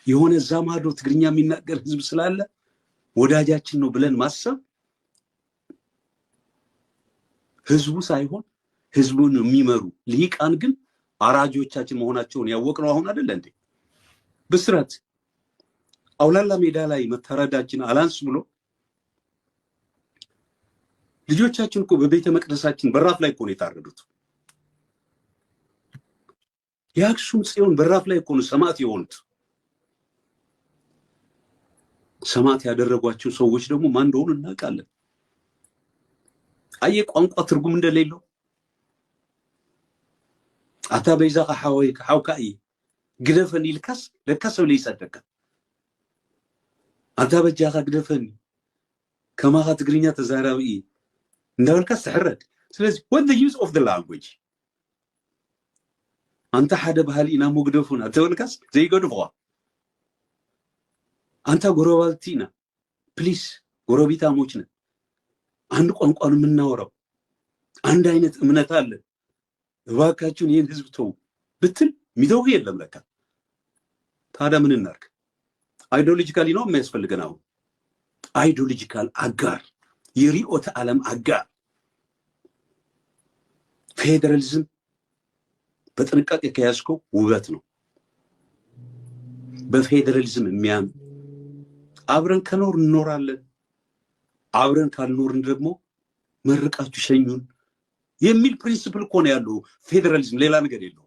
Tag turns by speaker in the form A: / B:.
A: የሆነ ዛማዶ ትግርኛ የሚናገር ህዝብ ስላለ ወዳጃችን ነው ብለን ማሰብ ህዝቡ ሳይሆን ህዝቡን የሚመሩ ልሂቃን ግን አራጆቻችን መሆናቸውን ያወቅነው አሁን አይደል እንዴ? ብስራት አውላላ ሜዳ ላይ መታረዳችን አላንስ ብሎ ልጆቻችን እኮ በቤተ መቅደሳችን በራፍ ላይ እኮ ነው የታረዱት። የአክሱም ጽዮን በራፍ ላይ እኮ ነው ሰማዕት የሆኑት። ሰማዕት ያደረጓቸው ሰዎች ደግሞ ማን እንደሆኑ እናውቃለን። አየ ቋንቋ ትርጉም እንደሌለው አታ በይዛ ሐውካይ ግደፈኒ ልካስ ለካስ ብለ ይሰደቀ አታ በጃኻ ግደፈኒ ከማኻ ትግርኛ ተዛራቢ እንዳልካስ ተሕረድ። ስለዚህ what the use of the language አንተ ሓደ ባህል ኢና ሙግደፉና ተወልካስ ዘይገድፍዋ አንተ ጎረባልቲና ፕሊስ ጎረቤታሞች ነን። አንድ ቋንቋን የምናወራው አንድ አይነት እምነት አለ። እባካችሁን ይህን ህዝብ ተው ብትል ሚተው የለም ለካ። ታዲያ ምን እናርግ? አይዲዮሎጂካሊ ነው የሚያስፈልገን። አሁን አይዲዮሎጂካል አጋር፣ የርዕዮተ ዓለም አጋር። ፌደራሊዝም በጥንቃቄ ከያዝከው ውበት ነው። በፌደራሊዝም የሚያምን አብረን ከኖር እንኖራለን፣ አብረን ካልኖርን ደግሞ መርቃችሁ ሸኙን የሚል ፕሪንሲፕል እኮ ነው ያለው ፌደራሊዝም። ሌላ ነገር የለው።